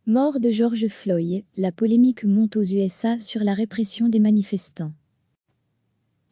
Mort de George Floyd, la polémique monte aux USA sur la répression des manifestants.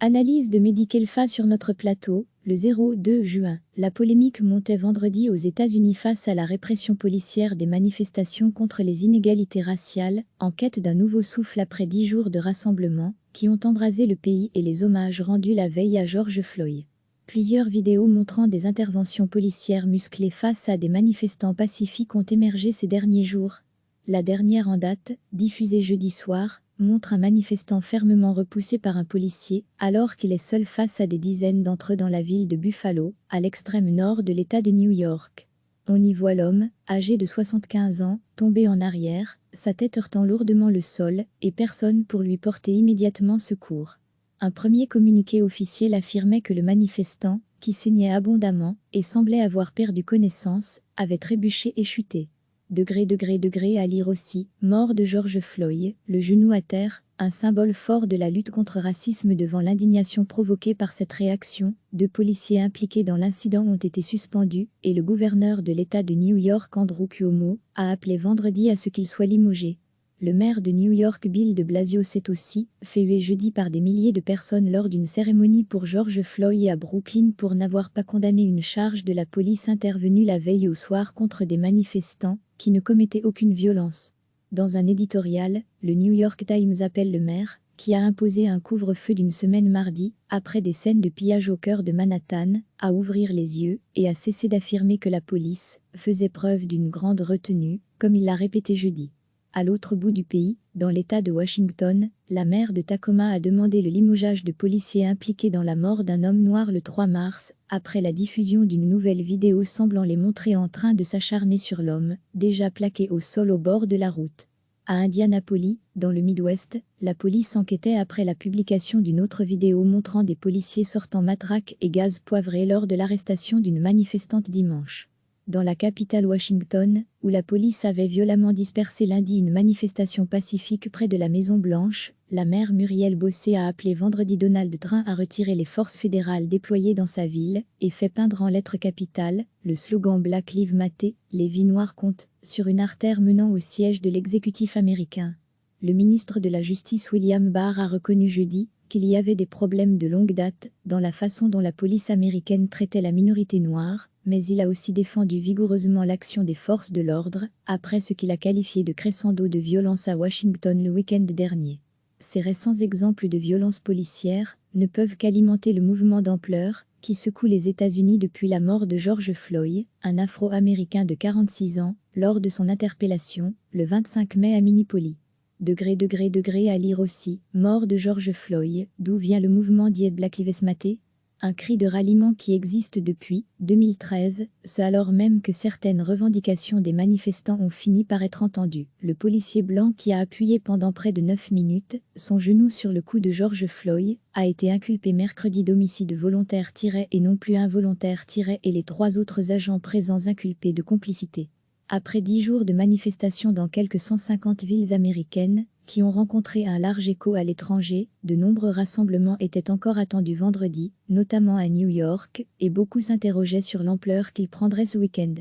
Analyse de Medikelfa sur notre plateau, le 2 juin. La polémique montait vendredi aux États-Unis face à la répression policière des manifestations contre les inégalités raciales, en quête d'un nouveau souffle après 10 jours de rassemblements, qui ont embrasé le pays et les hommages rendus la veille à George Floyd. Plusieurs vidéos montrant des interventions policières musclées face à des manifestants pacifiques ont émergé ces derniers jours. La dernière en date, diffusée jeudi soir, montre un manifestant fermement repoussé par un policier, alors qu'il est seul face à des dizaines d'entre eux dans la ville de Buffalo, à l'extrême nord de l'État de New York. On y voit l'homme, âgé de 75 ans, tomber en arrière, sa tête heurtant lourdement le sol, et personne pour lui porter immédiatement secours. Un premier communiqué officiel affirmait que le manifestant, qui saignait abondamment et semblait avoir perdu connaissance, avait trébuché et chuté. À lire aussi, mort de George Floyd, le genou à terre, un symbole fort de la lutte contre racisme devant l'indignation provoquée par cette réaction. 2 policiers impliqués dans l'incident ont été suspendus et le gouverneur de l'État de New York, Andrew Cuomo, a appelé vendredi à ce qu'il soit limogé. Le maire de New York, Bill de Blasio, s'est aussi fait huer jeudi par des milliers de personnes lors d'une cérémonie pour George Floyd à Brooklyn pour n'avoir pas condamné une charge de la police intervenue la veille au soir contre des manifestants qui ne commettaient aucune violence. Dans un éditorial, le New York Times appelle le maire, qui a imposé un couvre-feu d'une semaine mardi, après des scènes de pillage au cœur de Manhattan, à ouvrir les yeux et à cesser d'affirmer que la police faisait preuve d'une grande retenue, comme il l'a répété jeudi. À l'autre bout du pays, dans l'État de Washington, la maire de Tacoma a demandé le limogeage de policiers impliqués dans la mort d'un homme noir le 3 mars, après la diffusion d'une nouvelle vidéo semblant les montrer en train de s'acharner sur l'homme, déjà plaqué au sol au bord de la route. À Indianapolis, dans le Midwest, la police enquêtait après la publication d'une autre vidéo montrant des policiers sortant matraques et gaz poivré lors de l'arrestation d'une manifestante dimanche. Dans la capitale Washington, où la police avait violemment dispersé lundi une manifestation pacifique près de la Maison-Blanche, la maire Muriel Bossé a appelé vendredi Donald Trump à retirer les forces fédérales déployées dans sa ville et fait peindre en lettres capitales le slogan Black Lives Matter, les vies noires comptent, sur une artère menant au siège de l'exécutif américain. Le ministre de la Justice William Barr a reconnu jeudi qu'il y avait des problèmes de longue date dans la façon dont la police américaine traitait la minorité noire, mais il a aussi défendu vigoureusement l'action des forces de l'ordre, après ce qu'il a qualifié de crescendo de violence à Washington le week-end dernier. Ces récents exemples de violence policière ne peuvent qu'alimenter le mouvement d'ampleur qui secoue les États-Unis depuis la mort de George Floyd, un Afro-Américain de 46 ans, lors de son interpellation, le 25 mai à Minneapolis. À lire aussi, mort de George Floyd, d'où vient le mouvement dit Black Lives Matter? Un cri de ralliement qui existe depuis 2013, ce alors même que certaines revendications des manifestants ont fini par être entendues. Le policier blanc qui a appuyé pendant près de 9 minutes son genou sur le cou de George Floyd a été inculpé mercredi d'homicide volontaire et non plus involontaire et les 3 autres agents présents inculpés de complicité. Après 10 jours de manifestations dans quelques 150 villes américaines, qui ont rencontré un large écho à l'étranger, de nombreux rassemblements étaient encore attendus vendredi, notamment à New York, et beaucoup s'interrogeaient sur l'ampleur qu'ils prendraient ce week-end.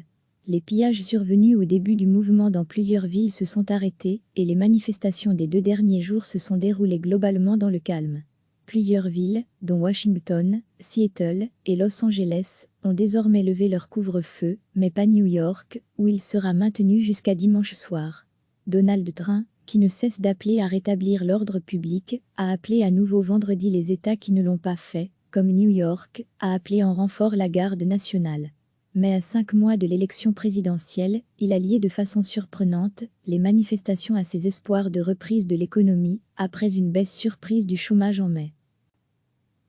Les pillages survenus au début du mouvement dans plusieurs villes se sont arrêtés, et les manifestations des 2 derniers jours se sont déroulées globalement dans le calme. Plusieurs villes, dont Washington, Seattle et Los Angeles, ont désormais levé leur couvre-feu, mais pas New York, où il sera maintenu jusqu'à dimanche soir. Donald Trump, qui ne cesse d'appeler à rétablir l'ordre public, a appelé à nouveau vendredi les États qui ne l'ont pas fait, comme New York, a appelé en renfort la garde nationale. Mais à 5 mois de l'élection présidentielle, il a lié de façon surprenante les manifestations à ses espoirs de reprise de l'économie, après une baisse surprise du chômage en mai.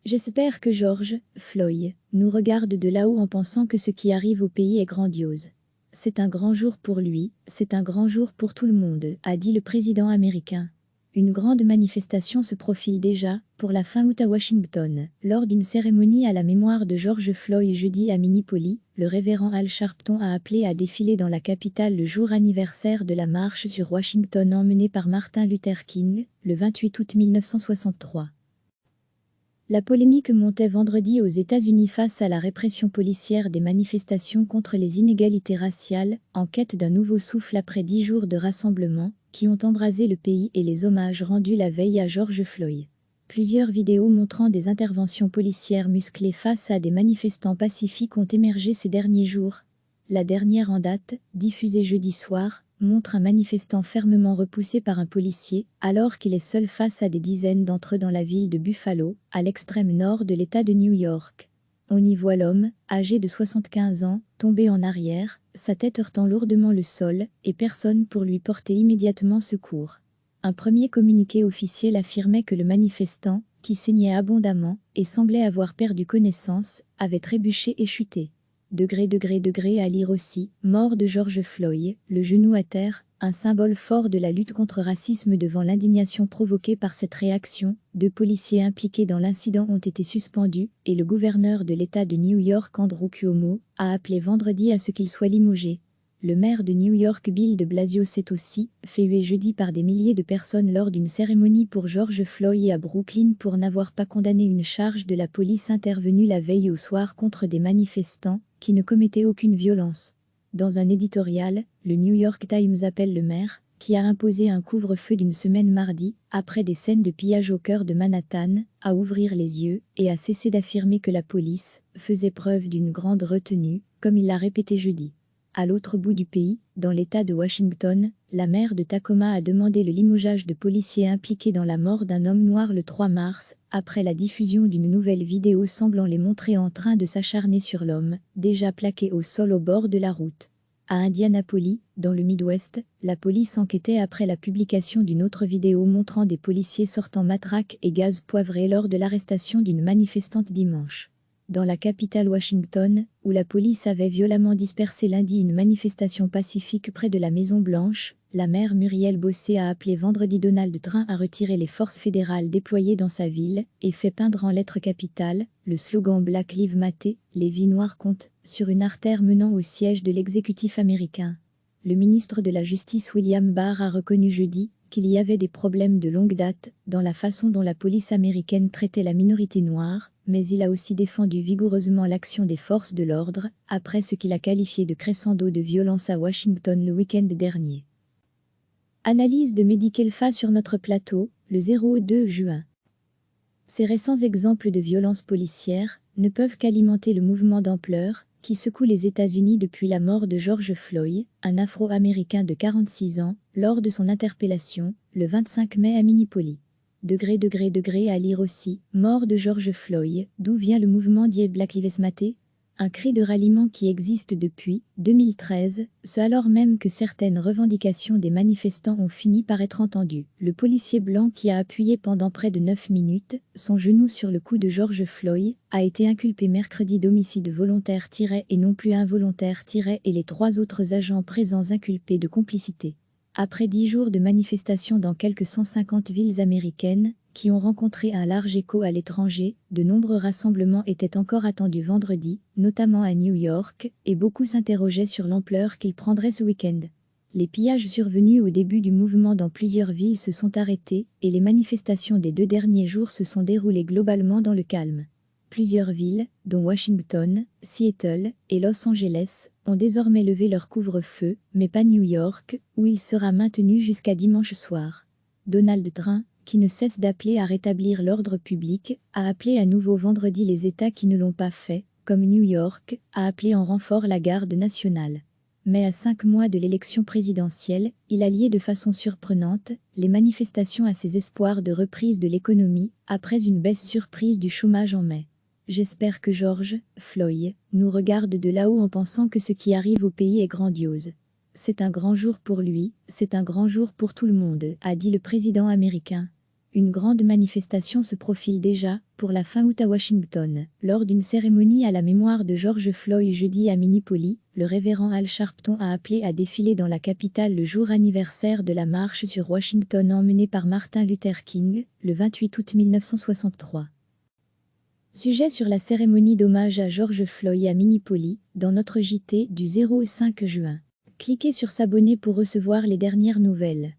J'espère que George Floyd nous regarde de là-haut en pensant que ce qui arrive au pays est grandiose. C'est un grand jour pour lui, c'est un grand jour pour tout le monde, a dit le président américain. Une grande manifestation se profile déjà, pour la fin août à Washington, lors d'une cérémonie à la mémoire de George Floyd jeudi à Minneapolis. Le révérend Al Sharpton a appelé à défiler dans la capitale le jour anniversaire de la marche sur Washington emmenée par Martin Luther King, le 28 août 1963. La polémique montait vendredi aux États-Unis face à la répression policière des manifestations contre les inégalités raciales, en quête d'un nouveau souffle après 10 jours de rassemblements qui ont embrasé le pays et les hommages rendus la veille à George Floyd. Plusieurs vidéos montrant des interventions policières musclées face à des manifestants pacifiques ont émergé ces derniers jours. La dernière en date, diffusée jeudi soir, montre un manifestant fermement repoussé par un policier, alors qu'il est seul face à des dizaines d'entre eux dans la ville de Buffalo, à l'extrême nord de l'État de New York. On y voit l'homme, âgé de 75 ans, tomber en arrière, sa tête heurtant lourdement le sol, et personne pour lui porter immédiatement secours. Un premier communiqué officiel affirmait que le manifestant, qui saignait abondamment et semblait avoir perdu connaissance, avait trébuché et chuté. À lire aussi, mort de George Floyd, le genou à terre, un symbole fort de la lutte contre racisme. Devant l'indignation provoquée par cette réaction, 2 policiers impliqués dans l'incident ont été suspendus et le gouverneur de l'État de New York, Andrew Cuomo, a appelé vendredi à ce qu'il soit limogé. Le maire de New York, Bill de Blasio, s'est aussi fait huer jeudi par des milliers de personnes lors d'une cérémonie pour George Floyd à Brooklyn pour n'avoir pas condamné une charge de la police intervenue la veille au soir contre des manifestants qui ne commettaient aucune violence. Dans un éditorial, le New York Times appelle le maire, qui a imposé un couvre-feu d'une semaine mardi, après des scènes de pillage au cœur de Manhattan, à ouvrir les yeux et à cesser d'affirmer que la police faisait preuve d'une grande retenue, comme il l'a répété jeudi. À l'autre bout du pays, dans l'État de Washington, la maire de Tacoma a demandé le limogeage de policiers impliqués dans la mort d'un homme noir le 3 mars, après la diffusion d'une nouvelle vidéo semblant les montrer en train de s'acharner sur l'homme, déjà plaqué au sol au bord de la route. À Indianapolis, dans le Midwest, la police enquêtait après la publication d'une autre vidéo montrant des policiers sortant matraques et gaz poivré lors de l'arrestation d'une manifestante dimanche. Dans la capitale Washington, où la police avait violemment dispersé lundi une manifestation pacifique près de la Maison-Blanche, la maire Muriel Bossé a appelé vendredi Donald Trump à retirer les forces fédérales déployées dans sa ville et fait peindre en lettres capitales le slogan Black Lives Matter, les vies noires comptent, sur une artère menant au siège de l'exécutif américain. Le ministre de la Justice William Barr a reconnu jeudi qu'il y avait des problèmes de longue date dans la façon dont la police américaine traitait la minorité noire, mais il a aussi défendu vigoureusement l'action des forces de l'ordre, après ce qu'il a qualifié de crescendo de violence à Washington le week-end dernier. Analyse de Medical Fa sur notre plateau, le 2 juin. Ces récents exemples de violences policières ne peuvent qu'alimenter le mouvement d'ampleur qui secoue les États-Unis depuis la mort de George Floyd, un Afro-Américain de 46 ans, lors de son interpellation, le 25 mai à Minneapolis. À lire aussi, mort de George Floyd, d'où vient le mouvement dit Black Lives Matter? Un cri de ralliement qui existe depuis 2013, ce alors même que certaines revendications des manifestants ont fini par être entendues. Le policier blanc qui a appuyé pendant près de 9 minutes son genou sur le cou de George Floyd a été inculpé mercredi d'homicide volontaire et non plus involontaire et les 3 autres agents présents inculpés de complicité. Après 10 jours de manifestations dans quelques 150 villes américaines, qui ont rencontré un large écho à l'étranger, de nombreux rassemblements étaient encore attendus vendredi, notamment à New York, et beaucoup s'interrogeaient sur l'ampleur qu'il prendrait ce week-end. Les pillages survenus au début du mouvement dans plusieurs villes se sont arrêtés, et les manifestations des 2 derniers jours se sont déroulées globalement dans le calme. Plusieurs villes, dont Washington, Seattle et Los Angeles, ont désormais levé leur couvre-feu, mais pas New York, où il sera maintenu jusqu'à dimanche soir. Donald Trump, qui ne cesse d'appeler à rétablir l'ordre public, a appelé à nouveau vendredi les États qui ne l'ont pas fait, comme New York, a appelé en renfort la garde nationale. Mais à 5 mois de l'élection présidentielle, il a lié de façon surprenante les manifestations à ses espoirs de reprise de l'économie, après une baisse surprise du chômage en mai. J'espère que George Floyd nous regarde de là-haut en pensant que ce qui arrive au pays est grandiose. C'est un grand jour pour lui, c'est un grand jour pour tout le monde, a dit le président américain. Une grande manifestation se profile déjà, pour la fin août à Washington. Lors d'une cérémonie à la mémoire de George Floyd jeudi à Minneapolis, le révérend Al Sharpton a appelé à défiler dans la capitale le jour anniversaire de la marche sur Washington emmenée par Martin Luther King, le 28 août 1963. Sujet sur la cérémonie d'hommage à George Floyd à Minneapolis, dans notre JT du 5 juin. Cliquez sur s'abonner pour recevoir les dernières nouvelles.